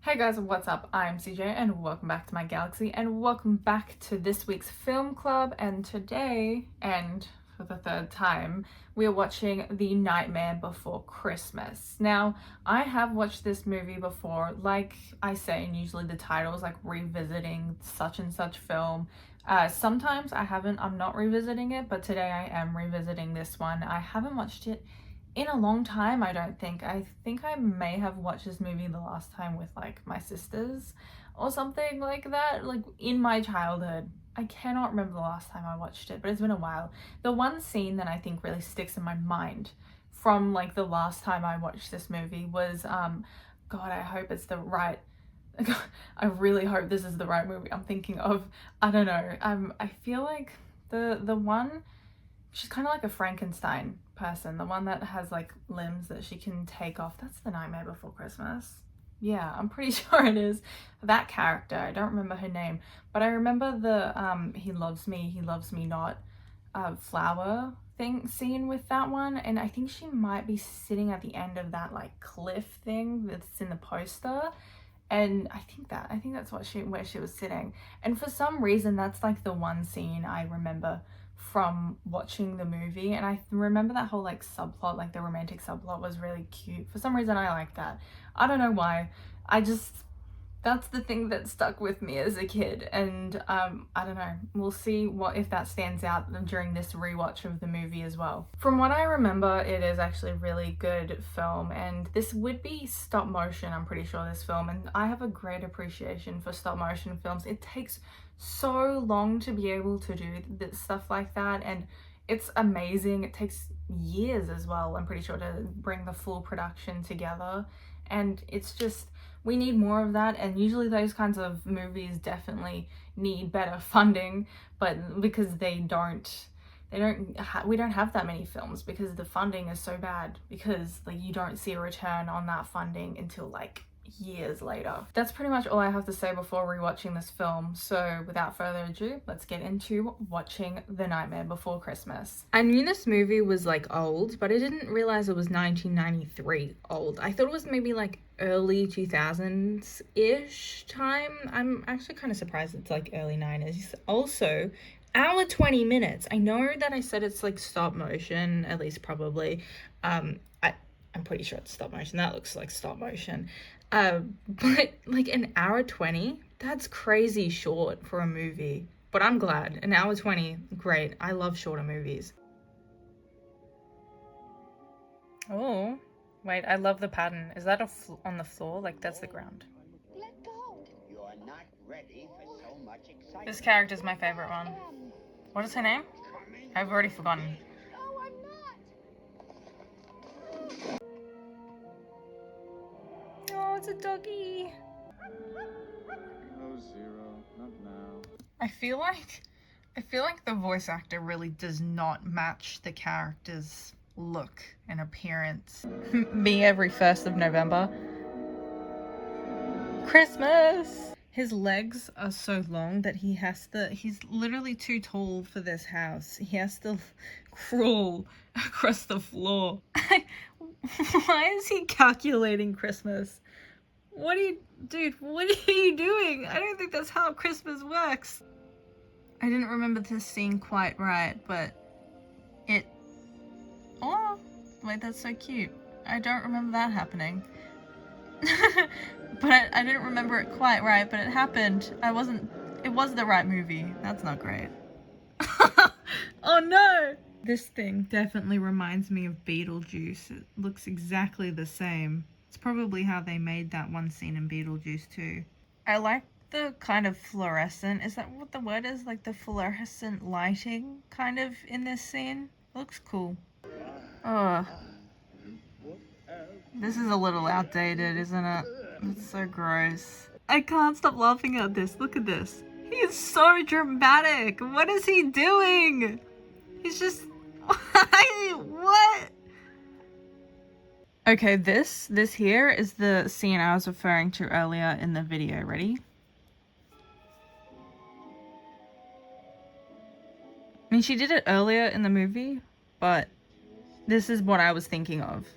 Hey guys, what's up? I'm CJ and welcome back to my galaxy and welcome back to this week's film club. And today, and for the third time, we are watching The Nightmare Before Christmas. Now, I have watched this movie before, like I say, and usually the title is like revisiting such and such film. Sometimes I'm not revisiting it, but today I am revisiting this one. I haven't watched it in a long time, I don't think. I think I may have watched this movie the last time with like my sisters or something like that, like in my childhood. I cannot remember the last time I watched it, but it's been a while. The one scene that I think really sticks in my mind from like the last time I watched this movie was God, I hope it's the right I really hope this is the right movie I'm thinking of. I don't know. I feel like the one, she's kind of like a Frankenstein person, the one that has like limbs that she can take off. That's The Nightmare Before Christmas. Yeah, I'm pretty sure it is that character. I don't remember her name, but I remember the he loves me not flower thing scene with that one, and I think she might be sitting at the end of that like cliff thing that's in the poster. And I think that's where she was sitting. And for some reason that's like the one scene I remember from watching the movie, and I remember that whole like subplot, like the romantic subplot, was really cute. For some reason I like that. I don't know why. I just That's the thing that stuck with me as a kid, and I don't know, we'll see what if that stands out during this rewatch of the movie as well. From what I remember, it is actually a really good film, and this would be stop motion, I'm pretty sure, this film, and I have a great appreciation for stop motion films. It takes so long to be able to do stuff like that, and it's amazing. It takes years as well, I'm pretty sure, to bring the full production together, and it's just, we need more of that. And usually those kinds of movies definitely need better funding, but because we don't have that many films because the funding is so bad, because like you don't see a return on that funding until like years later. That's pretty much all I have to say before rewatching this film. So without further ado, let's get into watching The Nightmare Before Christmas. I knew this movie was like old, but I didn't realize it was 1993 old. I thought it was maybe like early 2000s ish time. I'm actually kind of surprised it's like early 90s. Also, hour 20 minutes. I know that I said it's like stop motion, at least probably. I'm pretty sure it's stop motion. That looks like stop motion. But like an hour 20, that's crazy short for a movie. But I'm glad. An hour 20, great. I love shorter movies. Oh, wait, I love the pattern. Is that on the floor? Like, that's the ground. Let go. You're not ready for so much excitement. This character's my favorite one. What is her name? I've already forgotten. No, I'm not. Oh, it's a doggy. No, Zero, not now. I feel like the voice actor really does not match the character's look and appearance. Me every 1st of November. Christmas! His legs are so long that he's literally too tall for this house. He has to crawl across the floor. Why is he calculating Christmas? Dude, what are you doing? I don't think that's how Christmas works. I didn't remember this scene quite right, but oh, wait, that's so cute. I don't remember that happening. But I didn't remember it quite right, but it happened. It was the right movie. That's not great. Oh no! This thing definitely reminds me of Beetlejuice. It looks exactly the same. It's probably how they made that one scene in Beetlejuice too. I like the kind of fluorescent, is that what the word is? Like the fluorescent lighting kind of in this scene. It looks cool. Ugh. This is a little outdated, isn't it? It's so gross. I can't stop laughing at this. Look at this. He is so dramatic. What is he doing? He's just... What? Okay, this here is the scene I was referring to earlier in the video. Ready? I mean, she did it earlier in the movie, but this is what I was thinking of.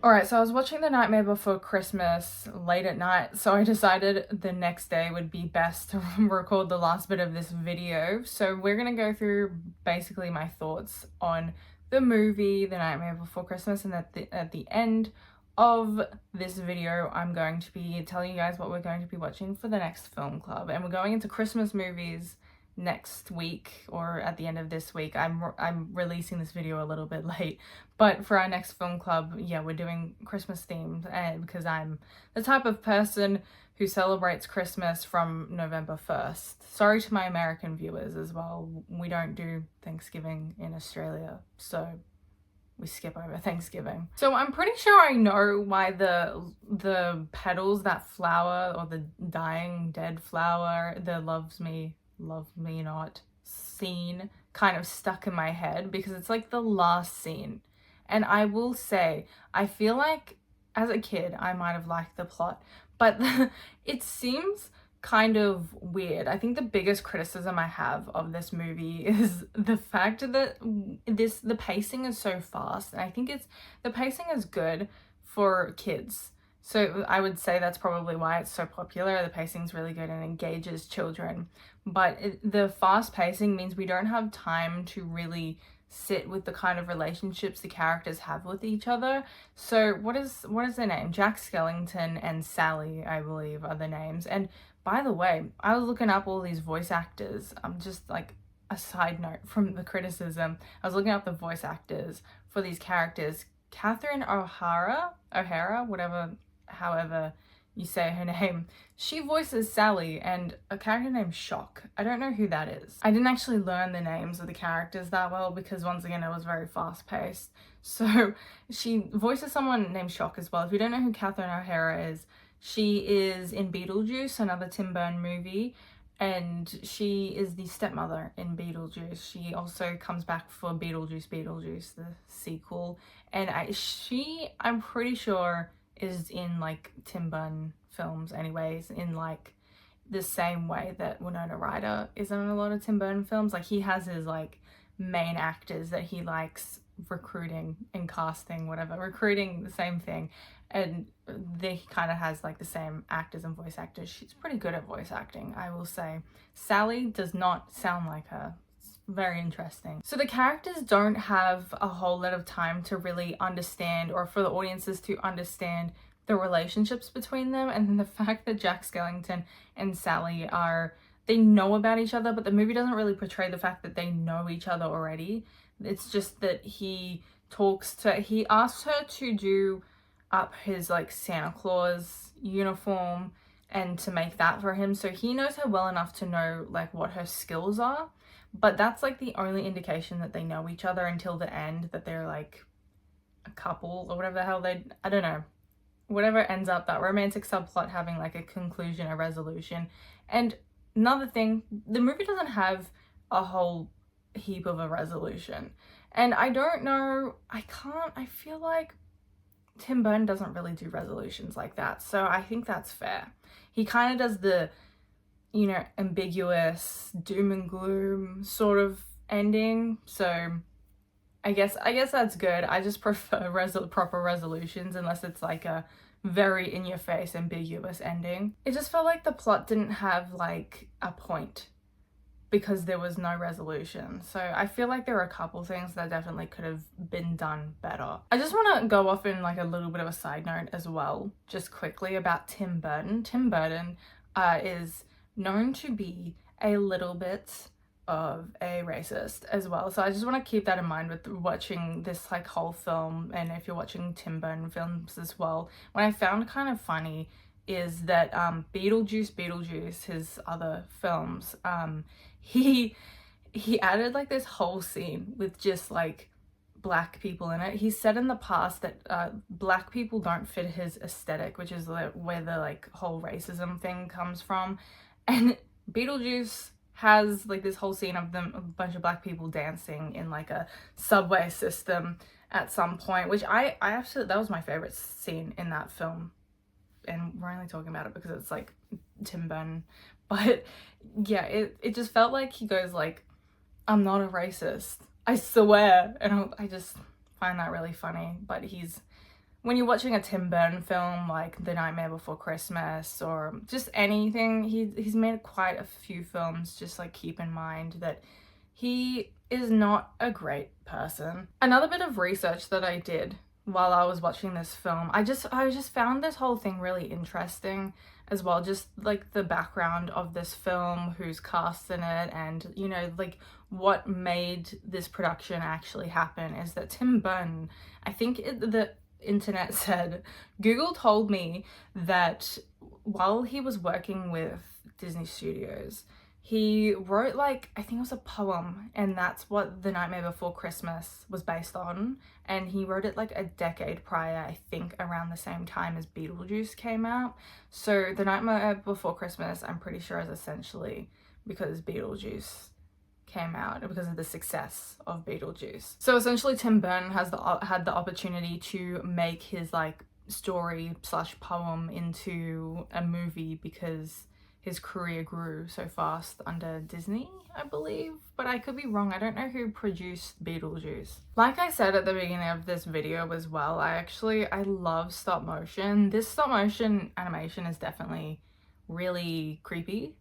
Alright, so I was watching The Nightmare Before Christmas late at night, so I decided the next day would be best to record the last bit of this video. So we're gonna go through basically my thoughts on the movie The Nightmare Before Christmas, and at the end of this video I'm going to be telling you guys what we're going to be watching for the next film club. And we're going into Christmas movies next week, or at the end of this week. I'm releasing this video a little bit late, but for our next film club, yeah, we're doing Christmas themed, and because I'm the type of person who celebrates Christmas from November 1st. Sorry to my American viewers as well, we don't do Thanksgiving in Australia, so we skip over Thanksgiving. So I'm pretty sure I know why the petals, that flower, or the dying dead flower, the love me not scene kind of stuck in my head, because it's like the last scene. And I will say, I feel like as a kid I might have liked the plot, but it seems kind of weird. I think the biggest criticism I have of this movie is the fact that the pacing is so fast, and I think the pacing is good for kids. So I would say that's probably why it's so popular. The pacing's really good and engages children. But the fast pacing means we don't have time to really sit with the kind of relationships the characters have with each other. So what is their name? Jack Skellington and Sally, I believe, are the names. And by the way, I was looking up all these voice actors. Just like a side note from the criticism, I was looking up the voice actors for these characters. Catherine O'Hara, however you say her name, she voices Sally and a character named Shock. I don't know who that is. I didn't actually learn the names of the characters that well, because once again it was very fast paced. So she voices someone named Shock as well. If you don't know who Catherine O'Hara is, she is in Beetlejuice, another Tim Burton movie, and she is the stepmother in Beetlejuice. She also comes back for Beetlejuice, the sequel, and I'm pretty sure is in like Tim Burton films anyways, in like the same way that Winona Ryder is in a lot of Tim Burton films. Like, he has his like main actors that he likes recruiting and casting, whatever, recruiting, the same thing, and he kind of has like the same actors and voice actors. She's pretty good at voice acting, I will say. Sally does not sound like her. Very interesting. So the characters don't have a whole lot of time to really understand, or for the audiences to understand, the relationships between them. And the fact that Jack Skellington and Sally they know about each other, but the movie doesn't really portray the fact that they know each other already. It's just that he asks her to do up his like Santa Claus uniform and to make that for him, so he knows her well enough to know like what her skills are. But that's like the only indication that they know each other until the end, that they're like a couple or whatever the hell I don't know. Whatever ends up, that romantic subplot having like a conclusion, a resolution. And another thing, the movie doesn't have a whole heap of a resolution. And I don't know, I feel like Tim Burton doesn't really do resolutions like that. So I think that's fair. He kind of does the, you know, ambiguous doom and gloom sort of ending. So I guess that's good. I just prefer proper resolutions, unless it's like a very in your face ambiguous ending. It just felt like the plot didn't have like a point because there was no resolution. So I feel like there were a couple things that definitely could have been done better. I just want to go off in like a little bit of a side note as well, just quickly, about Tim Burton. Tim Burton is known to be a little bit of a racist as well, so I just want to keep that in mind with watching this like whole film. And if you're watching Tim Burton films as well, what I found kind of funny is that Beetlejuice, his other films, he added like this whole scene with just like black people in it. He said in the past that black people don't fit his aesthetic, which is where the like whole racism thing comes from. And Beetlejuice has like this whole scene of a bunch of black people dancing in like a subway system at some point, which I actually, that was my favorite scene in that film. And we're only talking about it because it's like Tim Burton. But yeah, it just felt like he goes like, I'm not a racist, I swear. And I just find that really funny. But he's when you're watching a Tim Burton film like The Nightmare Before Christmas or just anything, he's made quite a few films, just like keep in mind that he is not a great person. Another bit of research that I did while I was watching this film, I just found this whole thing really interesting as well, just like the background of this film, who's cast in it, and you know, like what made this production actually happen is that Tim Burton, I think the internet said, Google told me that while he was working with Disney Studios, he wrote like, I think it was a poem, and that's what The Nightmare Before Christmas was based on. And he wrote it like a decade prior, I think around the same time as Beetlejuice came out. So The Nightmare Before Christmas, I'm pretty sure, is essentially because Beetlejuice came out, because of the success of Beetlejuice. So essentially Tim Burton had the opportunity to make his like story slash poem into a movie because his career grew so fast under Disney, I believe, but I could be wrong. I don't know who produced Beetlejuice. Like I said at the beginning of this video as well, I love stop motion. This stop motion animation is definitely really creepy.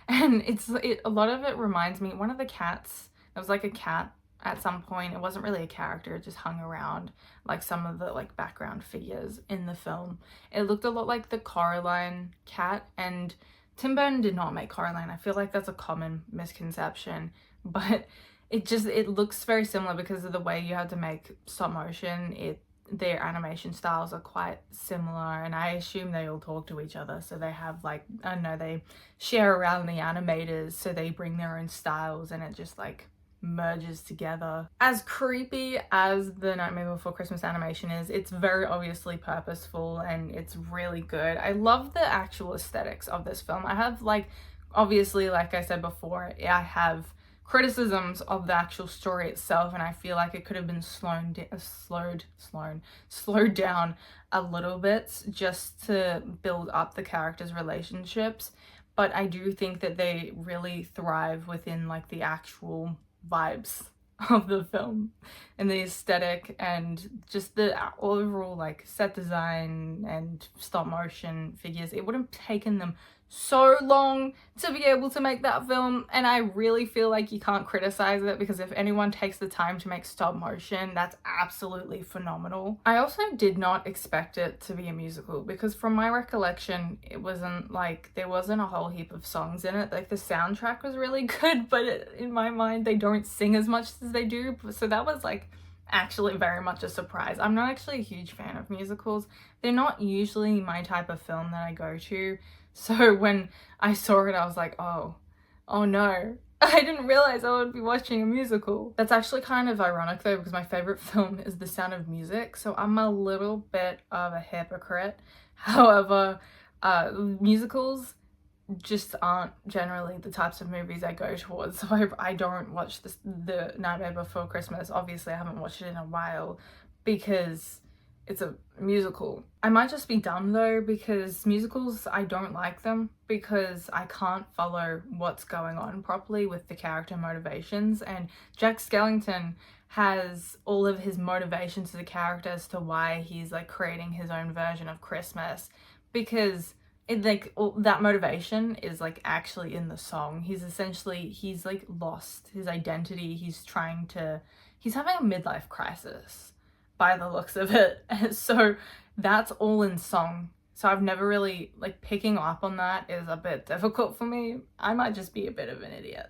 And a lot of it reminds me, one of the cats, there was like a cat at some point, it wasn't really a character, it just hung around like some of the like background figures in the film. It looked a lot like the Coraline cat, and Tim Burton did not make Coraline. I feel like that's a common misconception, but it looks very similar because of the way you have to make stop motion. Their animation styles are quite similar, and I assume they all talk to each other, so they have like, I don't know, they share around the animators, so they bring their own styles and it just like merges together. As creepy as the Nightmare Before Christmas animation is, it's very obviously purposeful and it's really good. I love the actual aesthetics of this film. I have like, obviously, like I said before, I have criticisms of the actual story itself, and I feel like it could have been slowed down a little bit just to build up the characters' relationships. But I do think that they really thrive within like the actual vibes of the film and the aesthetic and just the overall like set design and stop motion figures. It would have taken them so long to be able to make that film, and I really feel like you can't criticize it, because if anyone takes the time to make stop motion, that's absolutely phenomenal. I also did not expect it to be a musical, because from my recollection, it wasn't like, there wasn't a whole heap of songs in it. Like the soundtrack was really good, but in my mind they don't sing as much as they do, so that was like actually very much a surprise. I'm not actually a huge fan of musicals. They're not usually my type of film that I go to. So when I saw it, I was like, oh no. I didn't realize I would be watching a musical. That's actually kind of ironic though, because my favorite film is The Sound of Music, so I'm a little bit of a hypocrite. However, musicals just aren't generally the types of movies I go towards, so I don't watch The Nightmare Before Christmas. Obviously I haven't watched it in a while because it's a musical. I might just be dumb though, because musicals, I don't like them because I can't follow what's going on properly with the character motivations, and Jack Skellington has all of his motivations as a character as to why he's like creating his own version of Christmas, because that motivation is like actually in the song. He's like lost his identity. He's having a midlife crisis by the looks of it. So that's all in song. So I've never really, like, picking up on that is a bit difficult for me. I might just be a bit of an idiot.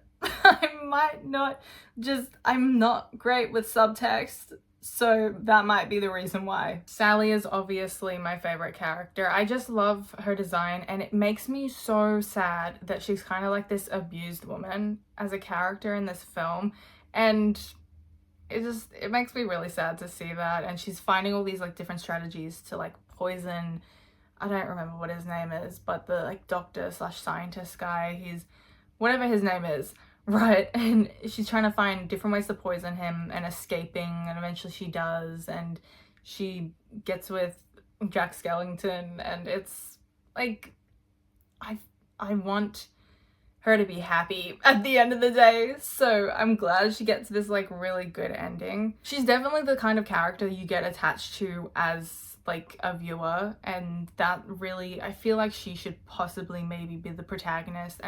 I'm not great with subtext. So that might be the reason why. Sally is obviously my favorite character. I just love her design, and it makes me so sad that she's kind of like this abused woman as a character in this film, and it makes me really sad to see that. And she's finding all these like different strategies to like poison, I don't remember what his name is, but the like doctor slash scientist guy, he's whatever his name is. Right, and she's trying to find different ways to poison him and escaping, and eventually she does, and she gets with Jack Skellington, and it's like, I want her to be happy at the end of the day. So I'm glad she gets this like really good ending. She's definitely the kind of character you get attached to as like a viewer, and that really, I feel like she should possibly maybe be the protagonist.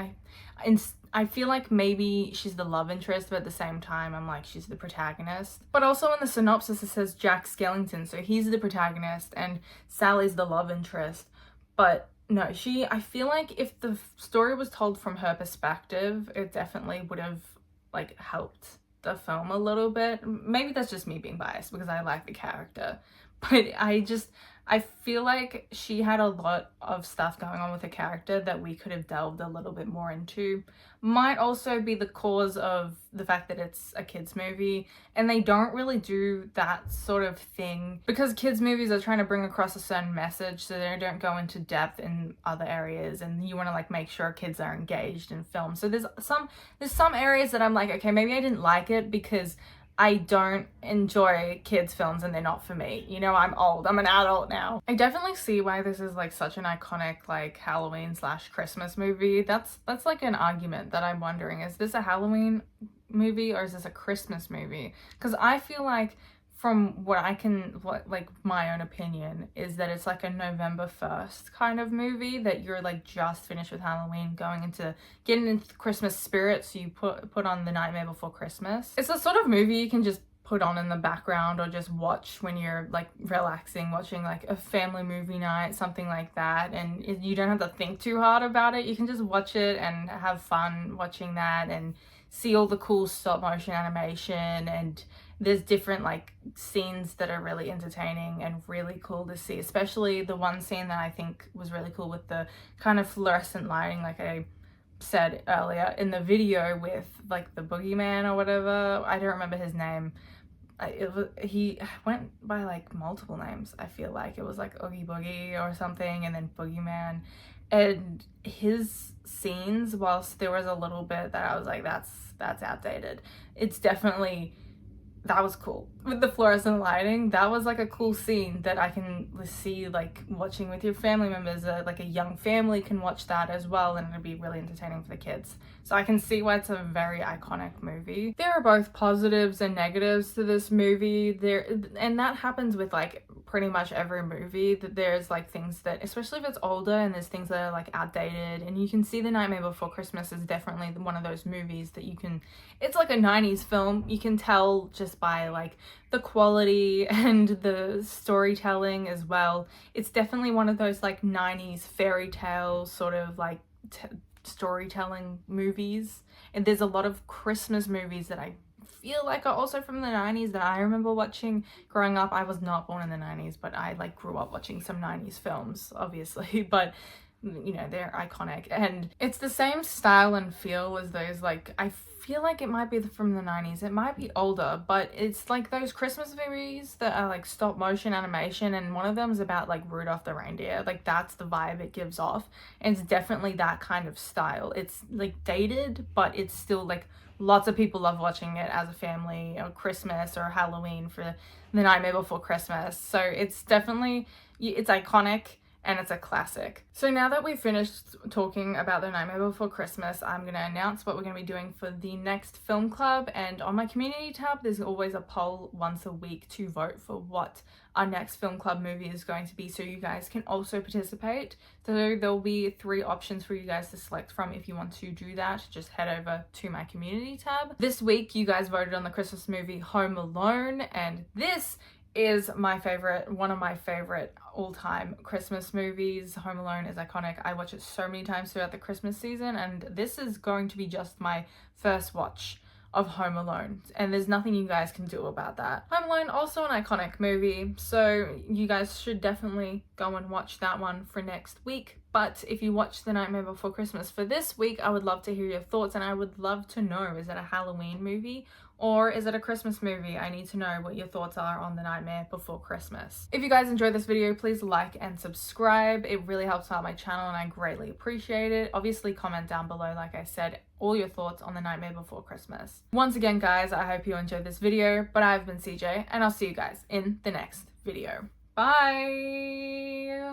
I feel like maybe she's the love interest, but at the same time I'm like, she's the protagonist. But also in the synopsis it says Jack Skellington, so he's the protagonist and Sally's the love interest. But no, I feel like if the story was told from her perspective, it definitely would have like helped the film a little bit. Maybe that's just me being biased because I like the character, but I feel like she had a lot of stuff going on with the character that we could have delved a little bit more into. Might also be the cause of the fact that it's a kids movie and they don't really do that sort of thing because kids movies are trying to bring across a certain message, so they don't go into depth in other areas, and you want to like make sure kids are engaged in film. So there's some areas that I'm like, okay, maybe I didn't like it because I don't enjoy kids films and they're not for me. You know, I'm old, I'm an adult now. I definitely see why this is like such an iconic like Halloween / Christmas movie. That's like an argument that I'm wondering, is this a Halloween movie or is this a Christmas movie? Because I feel like from what I can, like my own opinion is that it's like a November 1st kind of movie, that you're like just finished with Halloween, getting into the Christmas spirit, so you put on The Nightmare Before Christmas. It's the sort of movie you can just put on in the background or just watch when you're like relaxing, watching like a family movie night, something like that, and you don't have to think too hard about it. You can just watch it and have fun watching that and see all the cool stop motion animation, and there's different like scenes that are really entertaining and really cool to see, especially the one scene that I think was really cool with the kind of fluorescent lighting, like I said earlier in the video, with like the boogeyman or whatever. I don't remember his name. He went by like multiple names. I feel like it was like Oogie Boogie or something, and then Boogeyman. And his scenes, whilst there was a little bit that I was like, that's outdated, it's definitely, that was cool. With the fluorescent lighting, that was like a cool scene that I can see like watching with your family members. Like a young family can watch that as well, and it'd be really entertaining for the kids. So I can see why it's a very iconic movie. There are both positives and negatives to this movie. And that happens with like pretty much every movie, that there's like things that, especially if it's older and there's things that are like outdated, and you can see The Nightmare Before Christmas is definitely one of those movies that it's like a 90s film. You can tell just by like the quality and the storytelling as well. It's definitely one of those like 90s fairy tale sort of like storytelling movies. And there's a lot of Christmas movies that I feel like are also from the 90s that I remember watching growing up. I was not born in the 90s, but I like grew up watching some 90s films, obviously, but you know, they're iconic, and it's the same style and feel as those, like, I feel like it might be from the 90s, it might be older, but it's like those Christmas movies that are like stop motion animation, and one of them is about like Rudolph the reindeer. Like that's the vibe it gives off, and it's definitely that kind of style. It's like dated, but it's still like lots of people love watching it as a family, or Christmas or Halloween for The Nightmare Before Christmas. So it's definitely, it's iconic and it's a classic. So now that we've finished talking about The Nightmare Before Christmas, I'm going to announce what we're going to be doing for the next film club. And on my community tab, there's always a poll once a week to vote for what our next film club movie is going to be, so you guys can also participate. So there'll be 3 options for you guys to select from if you want to do that. Just head over to my community tab. This week you guys voted on the Christmas movie Home Alone, and this is one of my favorite all-time Christmas movies. Home Alone is iconic. I watch it so many times throughout the Christmas season, and this is going to be just my first watch of Home Alone, and there's nothing you guys can do about that. Home Alone, also an iconic movie, so you guys should definitely go and watch that one for next week. But if you watch The Nightmare Before Christmas for this week, I would love to hear your thoughts, and I would love to know, is it a Halloween movie or is it a Christmas movie? I need to know what your thoughts are on The Nightmare Before Christmas. If you guys enjoyed this video, please like and subscribe. It really helps out my channel and I greatly appreciate it. Obviously comment down below, like I said, all your thoughts on The Nightmare Before Christmas. Once again, guys, I hope you enjoyed this video, but I've been CJ, and I'll see you guys in the next video. Bye!